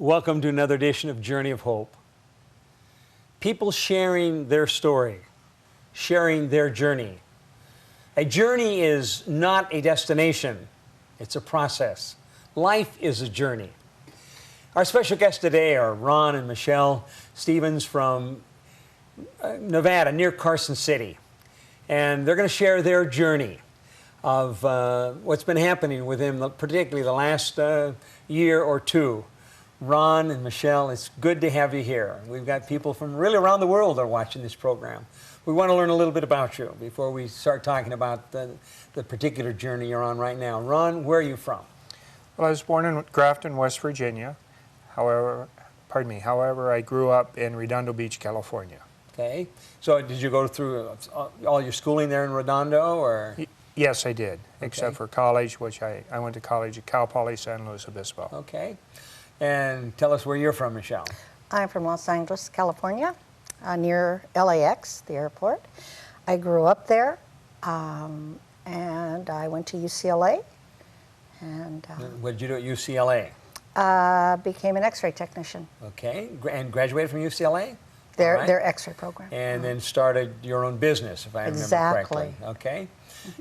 Welcome to another edition of Journey of Hope. People sharing their story, sharing their journey. A journey is not a destination, it's a process. Life is a journey. Our special guests today are Ron and Michelle Stevens from Nevada, near Carson City. And they're going to share their journey of what's been happening with them, particularly the last year or two. Ron and Michelle, it's good to have you here. We've got people from really around the world that are watching this program. We want to learn a little bit about you before we start talking about the particular journey you're on right now. Ron, where are you from? Well, I was born in Grafton, West Virginia. However, I grew up in Redondo Beach, California. Okay. So did you go through all your schooling there in Redondo, or? Yes, I did, Okay. except for college, which I went to college at Cal Poly San Luis Obispo. Okay. And tell us where you're from, Michelle. I'm from Los Angeles, California, near LAX, the airport. I grew up there, and I went to UCLA. And What did you do at UCLA? became an X-ray technician. Okay. And graduated from UCLA? Their All right. X-ray program. And then started your own business, if I remember Exactly. correctly. Okay.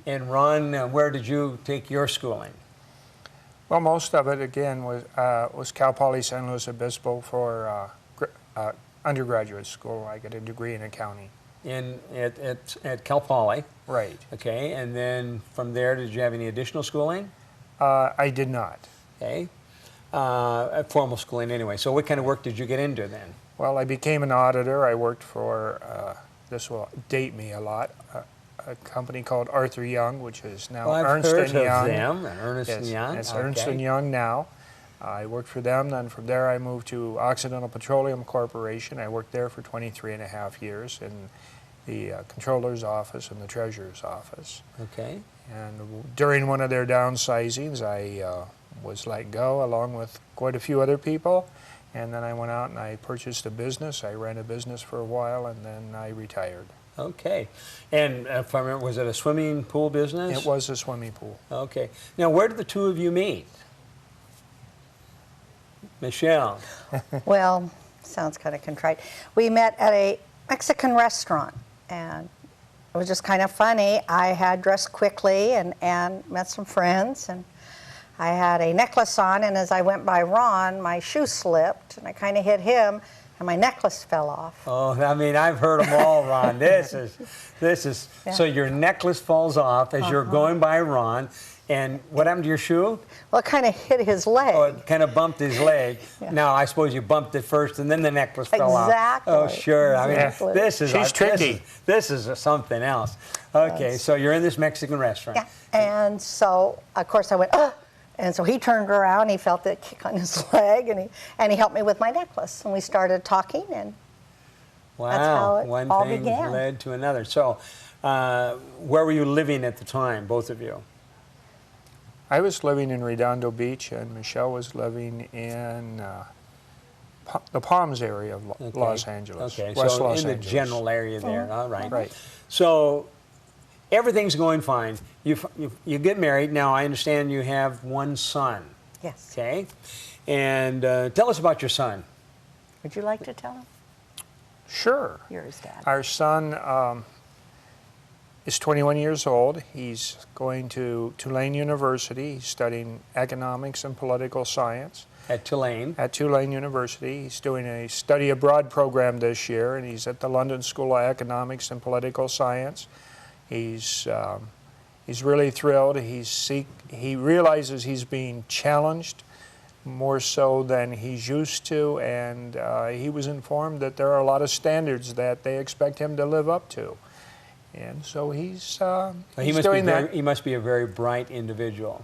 And Ron, where did you take your schooling? Well, most of it, again, was Cal Poly San Luis Obispo for undergraduate school. I got a degree in accounting. At Cal Poly. Right. Okay. And then from there, did you have any additional schooling? I did not. Okay. Formal schooling anyway. So what kind of work did you get into then? Well, I became an auditor. I worked for, this will date me a lot, a company called Arthur Young, which is now Well, I've Ernst heard & of Young. them, Ernst Yes, & Young. it's Okay. Ernst & Young now. I worked for them. Then from there, I moved to Occidental Petroleum Corporation. I worked there for 23 and a half years in the controller's office and the treasurer's office. Okay. And during one of their downsizings, I was let go along with quite a few other people. And then I went out and I purchased a business. I ran a business for a while, and then I retired. Okay. And if I remember, was it a swimming pool business? It was a swimming pool. Okay. Now, where did the two of you meet? Michelle. Well, sounds kind of contrite. We met at a Mexican restaurant, and it was just kind of funny. I had dressed quickly and met some friends, and I had a necklace on, and as I went by Ron, my shoe slipped, and I kind of hit him, and my necklace fell off. Oh, I mean, I've heard them all, Ron. This is, Yeah. So your necklace falls off as you're going by Ron, and what happened to your shoe? Well, it kind of hit his leg. Oh, it kind of bumped his leg. Yeah. Now, I suppose you bumped it first, and then the necklace fell off. Exactly. Oh, sure. Exactly. I mean, this is She's tricky. This is something else. Okay, Yes. so you're in this Mexican restaurant. Yeah, and so, of course, I went, ugh. And so he turned around, he felt that kick on his leg, and he helped me with my necklace. And we started talking, and Wow. that's how it One all thing began. led to another. So, where were you living at the time, both of you? I was living in Redondo Beach, and Michelle was living in the Palms area of Los Angeles, Okay, West so Los in the Angeles. general area there. All right. Right. So everything's going fine. You get married. Now, I understand you have one son. yes. Okay. And tell us about your son. Would you like to tell him? Sure. You're his dad. Our son is 21 years old. He's going to Tulane University. He's studying economics and political science At Tulane. at Tulane University. He's doing a study abroad program this year, and he's at the London School of Economics and Political Science. He's really thrilled. He realizes he's being challenged more so than he's used to, and he was informed that there are a lot of standards that they expect him to live up to. And so he's doing that. He must be a very bright individual.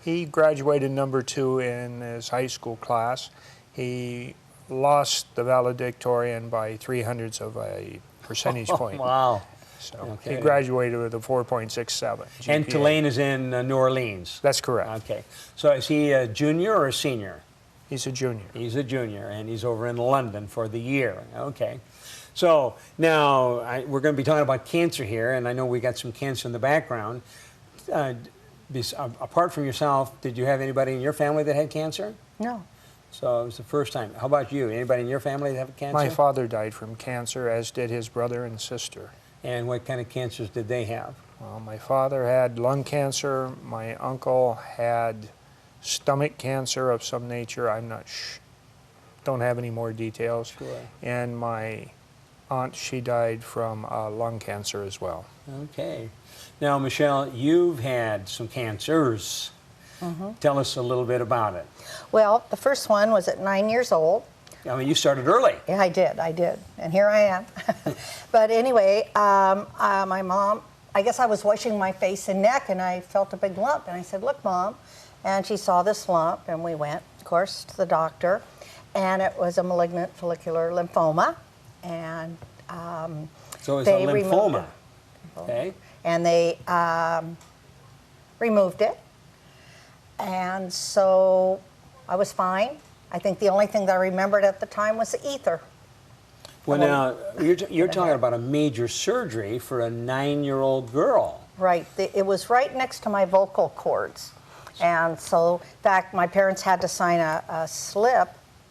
He graduated #2 in his high school class. He lost the valedictorian by 0.03 of a percentage point. Wow. So Okay. he graduated with a 4.67 GPA. And Tulane is in New Orleans. That's correct. Okay. So is he a junior or a senior? He's a junior. He's a junior, and he's over in London for the year. Okay. So now we're going to be talking about cancer here, and I know we got some cancer in the background. Apart from yourself, did you have anybody in your family that had cancer? No. So it was the first time. How about you? Anybody in your family that have cancer? My father died from cancer, as did his brother and sister. And what kind of cancers did they have? Well, my father had lung cancer. My uncle had stomach cancer of some nature. I'm not don't have any more details. Sure. And my aunt, she died from lung cancer as well. Okay. Now, Michelle, you've had some cancers. Tell us a little bit about it. Well, the first one was at 9 years old. I mean, you started early. Yeah, I did, and here I am. But anyway, my mom, I guess I was washing my face and neck, and I felt a big lump, and I said, "Look, Mom," and she saw this lump, and we went, of course, to the doctor, and it was a malignant follicular lymphoma, and So it's they a removed lymphoma. it. Okay. And they removed it, and so I was fine. I think the only thing that I remembered at the time was the ether. Well, now, you're talking about a major surgery for a 9-year-old girl. Right. It was right next to my vocal cords. And so, in fact, my parents had to sign a slip,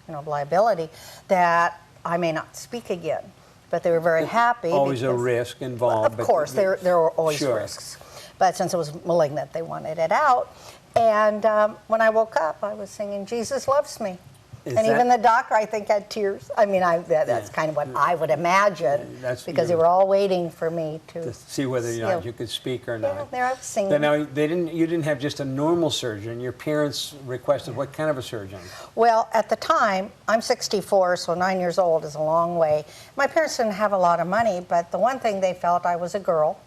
of liability, that I may not speak again. But they were very happy. Always a risk involved. Of course, there were always Sure. risks. But since it was malignant, they wanted it out. And when I woke up, I was singing, "Jesus Loves Me." Even the doctor, I think, had tears. I mean, that's kind of what I would imagine, because they were all waiting for me to see whether or not you could speak or not. Yeah, there I was singing. Now, you didn't have just a normal surgeon. Your parents requested what kind of a surgeon? Well, at the time, I'm 64, so 9 years old is a long way. My parents didn't have a lot of money, but the one thing they felt, I was a girl,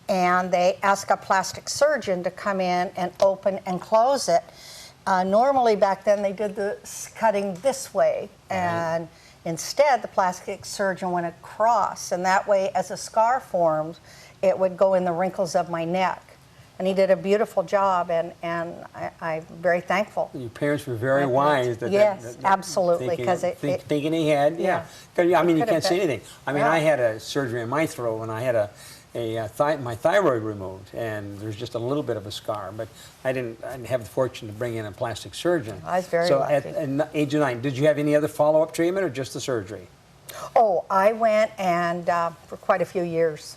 and they asked a plastic surgeon to come in and open and close it. Normally back then they did the cutting this way, and instead the plastic surgeon went across, and that way as a scar formed, it would go in the wrinkles of my neck. And he did a beautiful job, and I'm very thankful. Your parents were very wise. Yes, absolutely. Thinking ahead, yeah. I mean, you can't say anything. I mean, I had a surgery in my throat when I had my thyroid removed, and there's just a little bit of a scar, but I didn't have the fortune to bring in a plastic surgeon. I was very lucky. So at age of 9, did you have any other follow-up treatment or just the surgery? Oh, I went and for quite a few years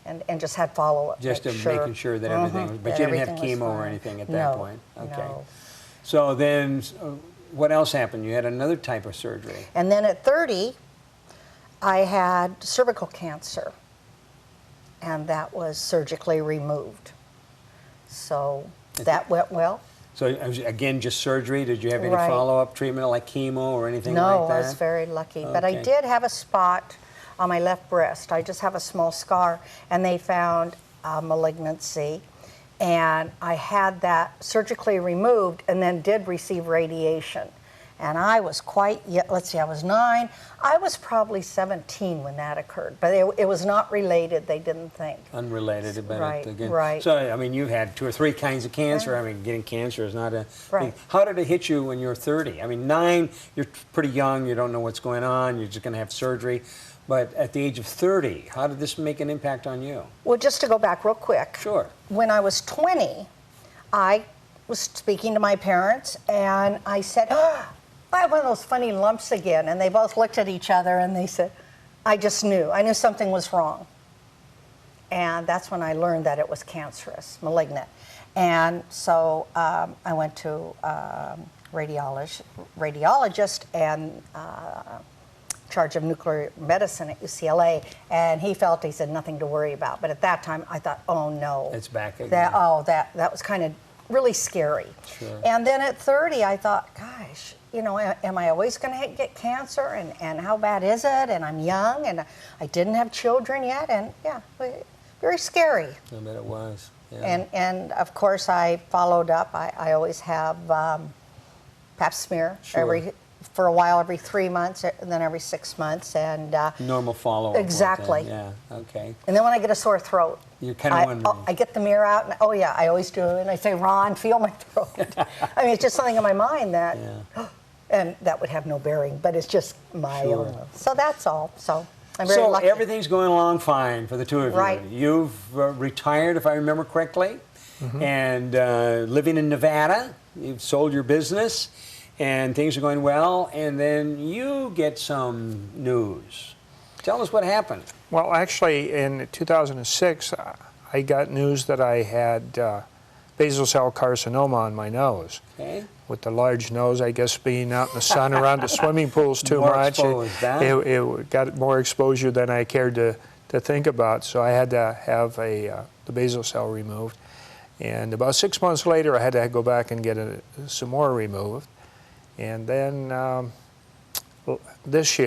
and just had follow-up. Just making sure that everything was, but you didn't have chemo or anything at that point? Okay. No. So then what else happened? You had another type of surgery. And then at 30, I had cervical cancer, and that was surgically removed. So that went well. So again, just surgery? Did you have any Right. follow-up treatment like chemo or anything like that? No, I was very lucky. But I did have a spot on my left breast. I just have a small scar, and they found a malignancy. And I had that surgically removed and then did receive radiation. And I was let's see, I was 9. I was probably 17 when that occurred. But it was not related, they didn't think. Unrelated, but Right, again. right. So, I mean, you've had 2 or 3 kinds of cancer. I mean, getting cancer is not a... Right. How did it hit you when you were 30? I mean, 9, you're pretty young, you don't know what's going on, you're just going to have surgery. But at the age of 30, how did this make an impact on you? Well, just to go back real quick. Sure. When I was 20, I was speaking to my parents, and I said, I have one of those funny lumps again. And they both looked at each other, and they said, I just knew. I knew something was wrong. And that's when I learned that it was cancerous, malignant. And so I went to radiologist and charge of nuclear medicine at UCLA, and he said nothing to worry about. But at that time, I thought, oh no, It's back again. that was kind of really scary. Sure. And then at 30, I thought, gosh, am I always going to get cancer? And how bad is it? And I'm young, and I didn't have children yet, and yeah, very scary. I bet it was. Yeah. And of course, I followed up. I always have pap smear for a while, every 3 months, and then every 6 months, and normal follow-up. Exactly. Yeah. Okay. And then when I get a sore throat, You're kind of wondering. I get the mirror out, and I always do, and I say, Ron, feel my throat. I mean, it's just something in my mind that, and that would have no bearing, but it's just my own. So that's all. So I'm very lucky. So everything's going along fine for the two of you. Right. You've retired, if I remember correctly, and living in Nevada. You've sold your business, and things are going well, and then you get some news. Tell us what happened. Well, actually, in 2006, I got news that I had basal cell carcinoma on my nose. Okay. With the large nose, I guess being out in the sun around the swimming pools too More much, exposed, it got more exposure than I cared to think about. So I had to have the basal cell removed. And about 6 months later, I had to go back and get some more removed. And then earlier this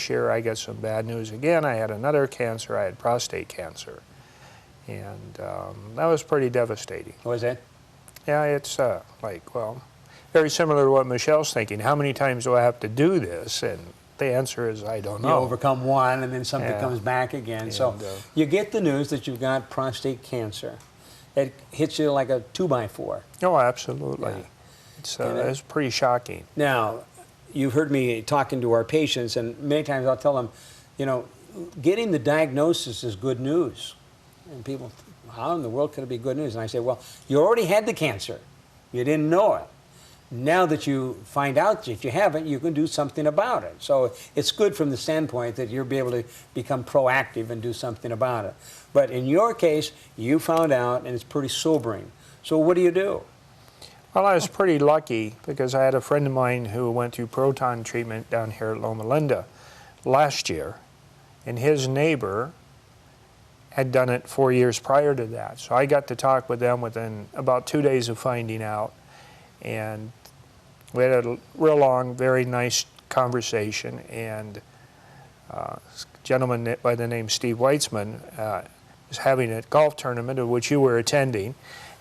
year, I got some bad news again. I had another cancer. I had prostate cancer. And that was pretty devastating. What was that? Yeah, it's very similar to what Michelle's thinking. How many times do I have to do this? And the answer is, I don't know. You overcome one, and then something comes back again. And, so you get the news that you've got prostate cancer. It hits you like a 2x4. Oh, absolutely. Yeah. It's pretty shocking. Now, you've heard me talking to our patients, and many times I'll tell them, you know, getting the diagnosis is good news. And people, how in the world could it be good news? And I say, well, you already had the cancer. You didn't know it. Now that you find out that you have it, you can do something about it. So it's good from the standpoint that you'll be able to become proactive and do something about it. But in your case, you found out, and it's pretty sobering. So what do you do? Well, I was pretty lucky because I had a friend of mine who went through proton treatment down here at Loma last year, and his neighbor had done it 4 years prior to that. So I got to talk with them within about 2 days of finding out, and we had a real long, very nice conversation, and a gentleman by the name Steve Weitzman was having a golf tournament of which you were attending,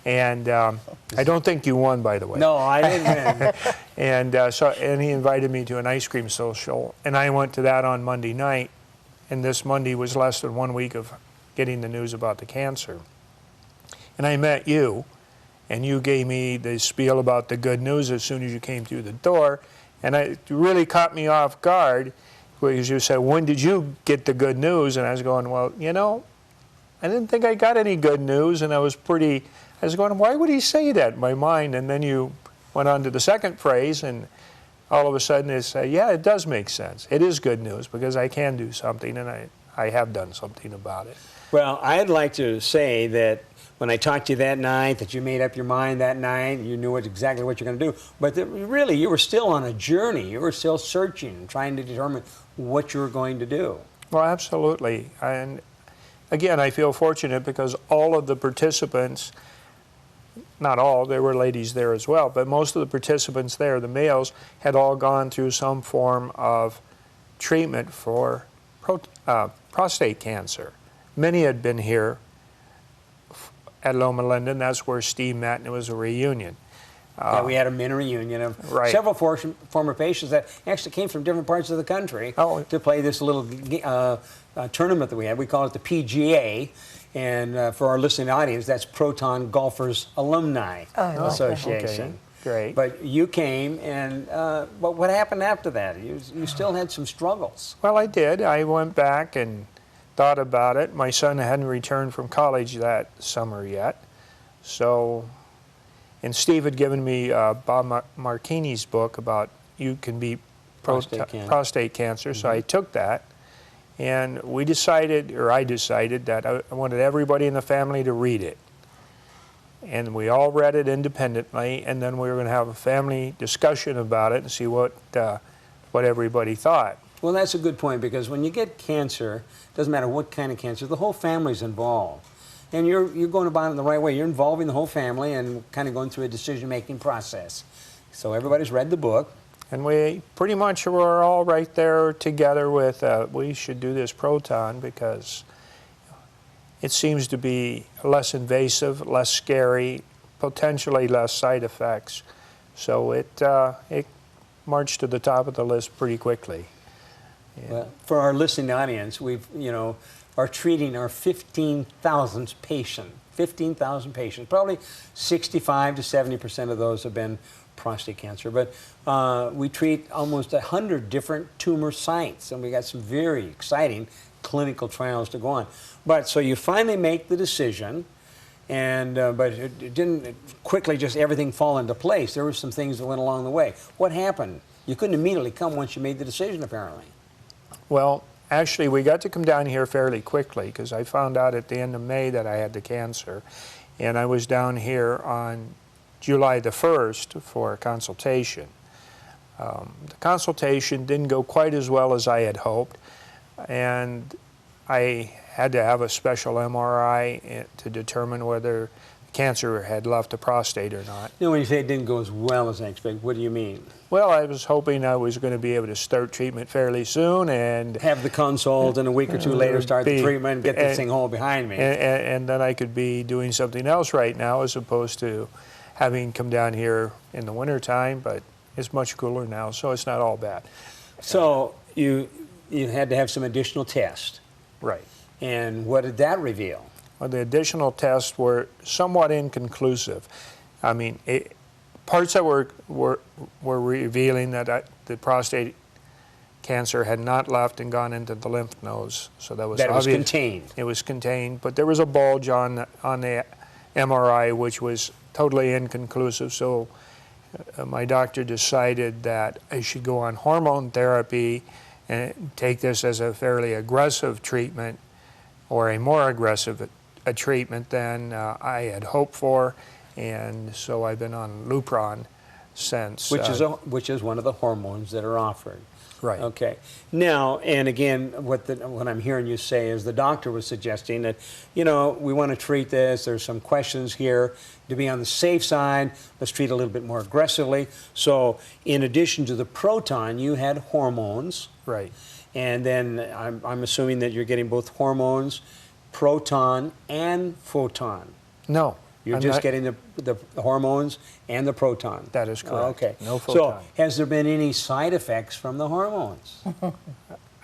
and I don't think you won, by the way. No, I didn't win. and he invited me to an ice cream social, and I went to that on Monday night, and this Monday was less than 1 week of getting the news about the cancer. And I met you, and you gave me the spiel about the good news as soon as you came through the door, and it really caught me off guard because you said, when did you get the good news? And I was going, well, you know, I didn't think I got any good news, and I was going, why would he say that in my mind? And then you went on to the second phrase, and all of a sudden it's, yeah, it does make sense. It is good news because I can do something, and I have done something about it. Well, I'd like to say that when I talked to you that night, that you made up your mind that night, you knew exactly what you're going to do, but that really you were still on a journey. You were still searching, trying to determine what you were going to do. Well, absolutely. And again, I feel fortunate because all of the participants, not all, there were ladies there as well, but most of the participants there, the males, had all gone through some form of treatment for prostate cancer. Many had been here at Loma, Lynn. That's where Steve met, and it was a reunion. Yeah, we had a mini reunion of several former patients that actually came from different parts of the country to play this little tournament that we had. We call it the PGA, and for our listening audience, that's Proton Golfers Alumni Association. Okay. Great. But you came, and but what happened after that? You still had some struggles. Well, I did. I went back and thought about it. My son hadn't returned from college that summer yet, so, and Steve had given me Bob Martini's book about you can beat prostate cancer, so I took that, and I decided that I wanted everybody in the family to read it. And we all read it independently, and then we were going to have a family discussion about it and see what everybody thought. Well, that's a good point, because when you get cancer, it doesn't matter what kind of cancer, the whole family's involved. And you're going about it in the right way. You're involving the whole family and kind of going through a decision-making process. So everybody's read the book. And we pretty much were all right there together with, we should do this proton because it seems to be less invasive, less scary, potentially less side effects. So it marched to the top of the list pretty quickly. Yeah. Well, for our listening audience, we've, are treating our 15,000th patient. 15,000 patients. Probably 65 to 70% of those have been prostate cancer. But we treat almost 100 different tumor sites, and we got some very exciting clinical trials to go on. But so you finally make the decision, And but it didn't quickly just everything fall into place. There were some things that went along the way. What happened? You couldn't immediately come once you made the decision, apparently. Well, actually, we got to come down here fairly quickly because I found out at the end of May that I had the cancer. And I was down here on July the 1st for a consultation. The consultation didn't go quite as well as I had hoped, and I had to have a special MRI to determine whether cancer had left the prostate or not. Now, when you say it didn't go as well as I expected, what do you mean? Well, I was hoping I was going to be able to start treatment fairly soon and have the consult, and a week or two later start the treatment and get this thing all behind me. And then I could be doing something else right now as opposed to having come down here in the wintertime, but it's much cooler now, so it's not all bad. So you had to have some additional tests. Right. And what did that reveal? Well, the additional tests were somewhat inconclusive. I mean, parts that were revealing that the prostate cancer had not left and gone into the lymph nodes, so that was obvious. It was contained. It was contained, but there was a bulge on the MRI which was totally inconclusive. So my doctor decided that I should go on hormone therapy and take this as a fairly aggressive treatment, or a more aggressive a treatment than I had hoped for, and so I've been on Lupron since. Which is one of the hormones that are offered. Right. Okay. Now, and again, what I'm hearing you say is the doctor was suggesting that, you know, we want to treat this. There's some questions here. To be on the safe side, let's treat a little bit more aggressively. So, in addition to the proton, you had hormones. Right. And then I'm assuming that you're getting both hormones, proton, and photon. No. You're just getting the hormones and the proton. That is correct. Oh, okay. No photon. So, has there been any side effects from the hormones?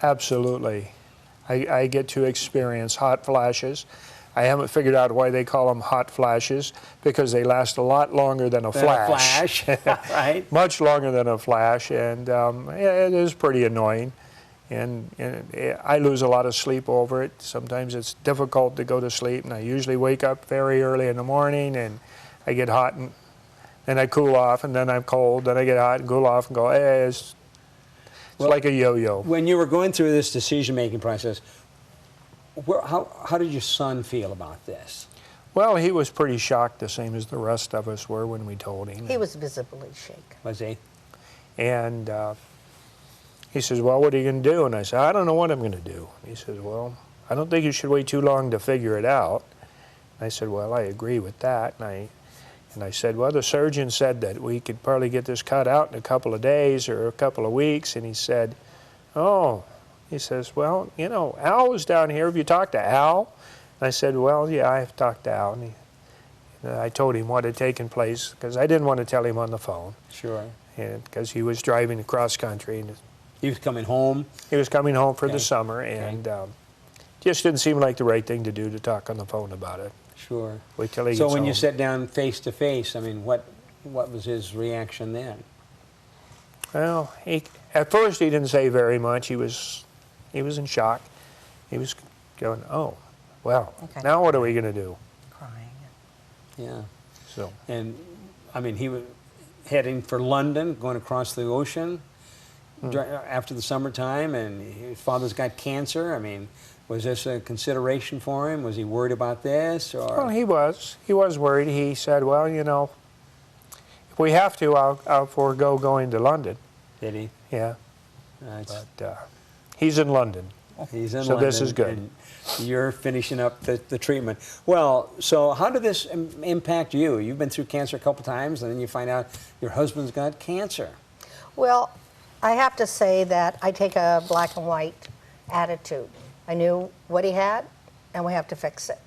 Absolutely. I get to experience hot flashes. I haven't figured out why they call them hot flashes, because they last a lot longer than a flash. Right? Much longer than a flash, and it is pretty annoying. And I lose a lot of sleep over it. Sometimes it's difficult to go to sleep, and I usually wake up very early in the morning, and I get hot, and then I cool off, and then I'm cold, then I get hot and cool off and go, hey, it's like a yo-yo. When you were going through this decision-making process, how did your son feel about this? Well, he was pretty shocked, the same as the rest of us were when we told him. He was visibly shaken. Was he? And he says, well, what are you going to do? And I said, I don't know what I'm going to do. He says, well, I don't think you should wait too long to figure it out. And I said, well, I agree with that. And I said, well, the surgeon said that we could probably get this cut out in a couple of days or a couple of weeks. And he said, oh, he says, well, you know, Al was down here. Have you talked to Al? And I said, well, yeah, I've talked to Al. And I told him what had taken place, because I didn't want to tell him on the phone. Sure. Because he was driving across country. And he was coming home? He was coming home for the summer, and just didn't seem like the right thing to do to talk on the phone about it. Sure. Wait till he gets So when home. you sat down face to face, I mean, what was his reaction then? Well, at first he didn't say very much. He was in shock. He was going, oh, well, now what are we going to do? Crying. Yeah. So. And, I mean, he was heading for London, going across the ocean after the summertime, and his father's got cancer. I mean, was this a consideration for him? Was he worried about this? Or? Well, he was. He was worried. He said, well, you know, if we have to, I'll forego going to London. Did he? Yeah. But he's in London. He's in so London, this is good. And you're finishing up the treatment. Well, so how did this impact you? You've been through cancer a couple times, and then you find out your husband's got cancer. Well, I have to say that I take a black and white attitude. I knew what he had, and we have to fix it.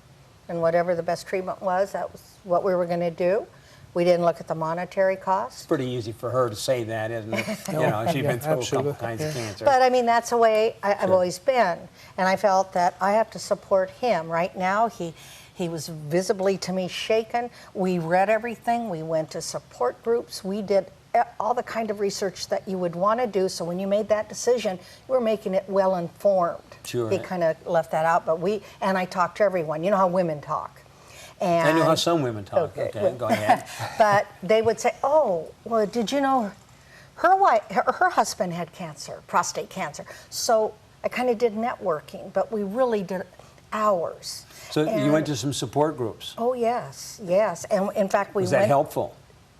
And whatever the best treatment was, that was what we were going to do. We didn't look at the monetary cost. It's pretty easy for her to say that, isn't it? You know, she's been through a couple kinds of cancer. But I mean, that's the way I've always been. And I felt that I have to support him. Right now, he was visibly to me shaken. We read everything. We went to support groups. We did all the kind of research that you would want to do. So when you made that decision, you were making it well informed. Sure. He kind of left that out, but and I talked to everyone. You know how women talk. And I know how some women talk. Okay, go ahead. But they would say, oh, well, did you know her husband had cancer, prostate cancer. So I kind of did networking, but we really did hours. So you went to some support groups. Oh, yes, yes. And in fact, we Was went. that helpful?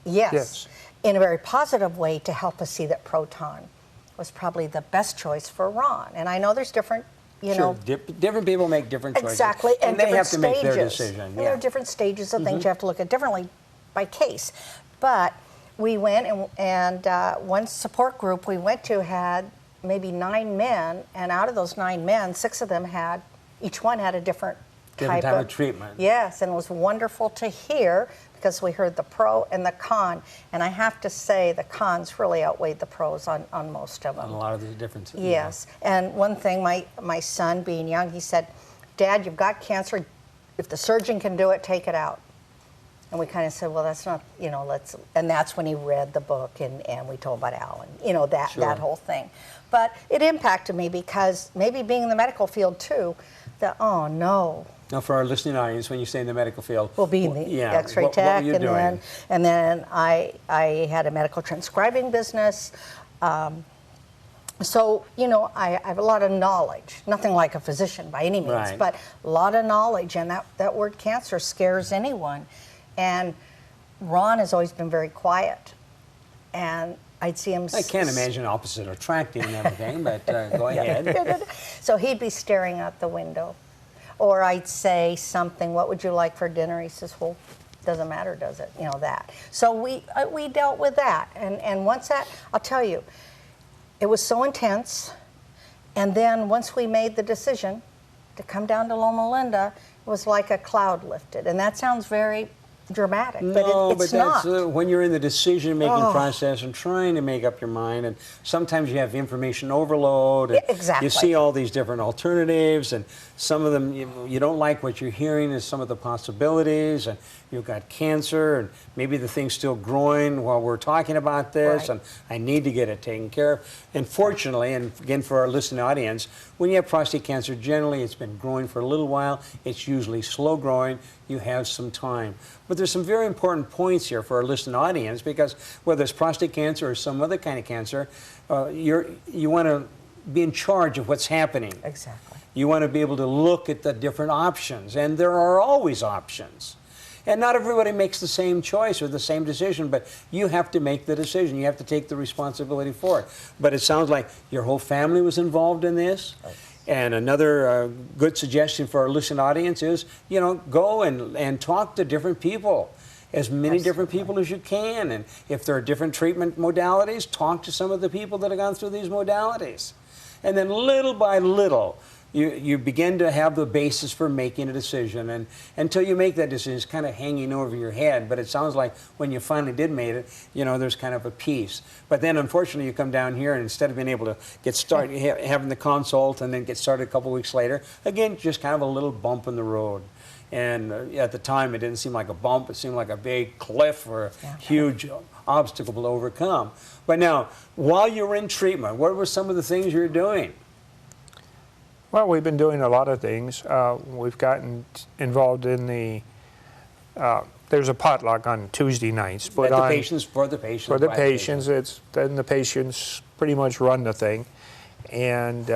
Yes, in a very positive way to help us see that proton was probably the best choice for Ron. And I know there's different, you know. Different people make different choices. Exactly, and they have different to make their stages. decision. And there are different stages of things you have to look at differently by case. But we went, and one support group we went to had maybe 9 men, and out of those 9 men, 6 of them had, each one had a different type of treatment. Yes, and it was wonderful to hear because we heard the pro and the con. And I have to say the cons really outweighed the pros on most of them. On a lot of the differences. Yes, and one thing, my son being young, he said, Dad, you've got cancer. If the surgeon can do it, take it out. And we kind of said, well, that's not, you know, let's, and that's when he read the book and we told about Alan, you know, that whole thing. But it impacted me because maybe being in the medical field too, that, oh no. Now, for our listening audience, when you say in the medical field, well, being the X-ray tech, what were you doing? And then I had a medical transcribing business. So, you know, I have a lot of knowledge. Nothing like a physician by any means, but a lot of knowledge. And that word cancer scares anyone. And Ron has always been very quiet. And I'd see him. I can't imagine opposite attracting and everything, but go ahead. So he'd be staring out the window. Or I'd say something, what would you like for dinner? He says, well, doesn't matter, does it? You know, that. So we dealt with that. And once that, I'll tell you, it was so intense. And then once we made the decision to come down to Loma Linda, it was like a cloud lifted. And that sounds very dramatic, but it's that's not. When you're in the decision-making process and trying to make up your mind, and sometimes you have information overload, and exactly. you see all these different alternatives, and some of them you don't like what you're hearing as some of the possibilities, and you've got cancer, and maybe the thing's still growing while we're talking about this, and I need to get it taken care of. And fortunately, and again for our listening audience, when you have prostate cancer, generally it's been growing for a little while. It's usually slow growing. You have some time. But there's some very important points here for our listening audience, because whether it's prostate cancer or some other kind of cancer, you want to be in charge of what's happening. Exactly. You want to be able to look at the different options, and there are always options. And not everybody makes the same choice or the same decision, but you have to make the decision. You have to take the responsibility for it. But it sounds like your whole family was involved in this. Right. And another good suggestion for our listening audience is, you know, go and talk to different people, as many different people as you can. And if there are different treatment modalities, talk to some of the people that have gone through these modalities. And then little by little, you begin to have the basis for making a decision. And until you make that decision, it's kind of hanging over your head. But it sounds like when you finally did make it, you know, there's kind of a peace. But then, unfortunately, you come down here, and instead of being able to get started, having the consult and then get started a couple weeks later, again, just kind of a little bump in the road. And at the time, it didn't seem like a bump. It seemed like a big cliff or a huge obstacle to overcome. But now, while you were in treatment, what were some of the things you were doing? Well, we've been doing a lot of things. We've gotten involved in the, there's a potluck on Tuesday nights. But for the patients. For the patients, then the patients pretty much run the thing. And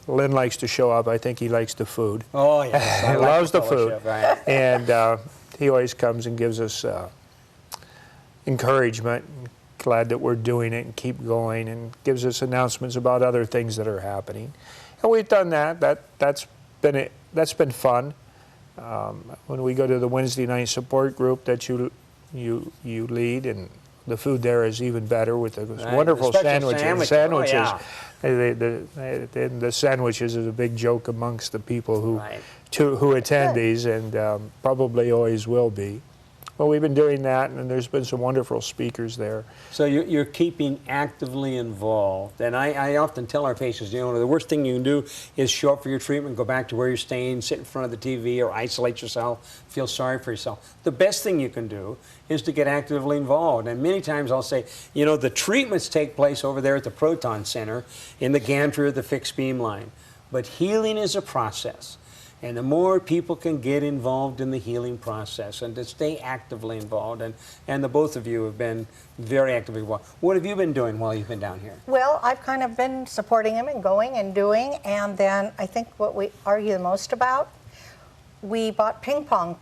Lynn likes to show up. I think he likes the food. Oh, yeah. He loves the food. Right. And he always comes and gives us encouragement. Glad that we're doing it and keep going, and gives us announcements about other things that are happening. And we've done that. That's been fun. When we go to the Wednesday night support group that you lead, and the food there is even better with the wonderful sandwiches. Oh, yeah. The sandwiches is a big joke amongst the people who attend these, and probably always will be. Well, we've been doing that, and there's been some wonderful speakers there. So you're keeping actively involved. And I often tell our patients, you know, the worst thing you can do is show up for your treatment, go back to where you're staying, sit in front of the TV, or isolate yourself, feel sorry for yourself. The best thing you can do is to get actively involved. And many times I'll say, you know, the treatments take place over there at the Proton Center in the gantry or the fixed beam line. But healing is a process. And the more people can get involved in the healing process and to stay actively involved, and the both of you have been very actively involved. What have you been doing while you've been down here? Well, I've kind of been supporting him and going and doing, and then I think what we argue the most about, we bought ping pong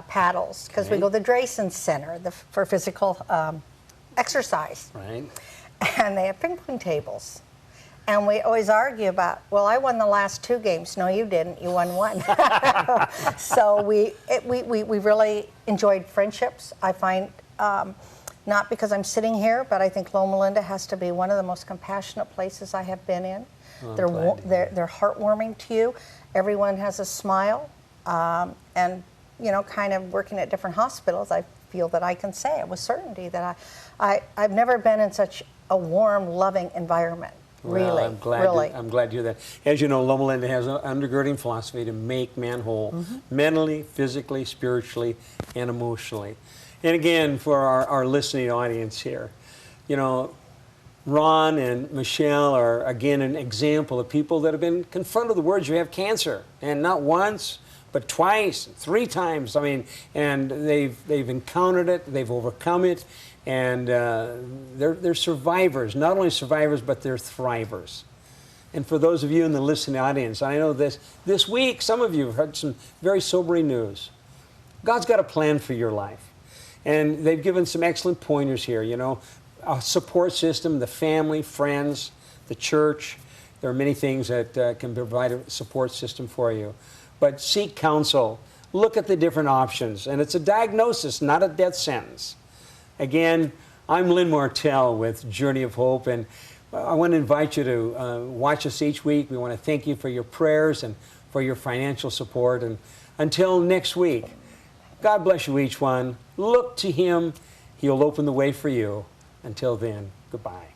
paddles because we go to the Drayson Center for physical exercise. Right. And they have ping pong tables. And we always argue about, well, I won the last 2 games. No, you didn't. You won 1. So we really enjoyed friendships. I find, not because I'm sitting here, but I think Loma Linda has to be one of the most compassionate places I have been in. Well, They're heartwarming to you. Everyone has a smile. And, you know, kind of working at different hospitals, I feel that I can say it with certainty that I've never been in such a warm, loving environment. Well, Really, I'm glad to hear that. As you know, Loma Linda has an undergirding philosophy to make man whole, mentally, physically, spiritually, and emotionally. And again, for our listening audience here, you know, Ron and Michelle are, again, an example of people that have been confronted with the words, you have cancer, and not once, but twice, 3 times. I mean, and they've encountered it, they've overcome it, and they're survivors. Not only survivors, but they're thrivers. And for those of you in the listening audience, I know this week, some of you have heard some very sobering news. God's got a plan for your life. And they've given some excellent pointers here, you know, a support system, the family, friends, the church. There are many things that can provide a support system for you. But seek counsel. Look at the different options. And it's a diagnosis, not a death sentence. Again, I'm Lynn Martell with Journey of Hope, and I want to invite you to watch us each week. We want to thank you for your prayers and for your financial support. And until next week, God bless you each one. Look to Him. He'll open the way for you. Until then, goodbye.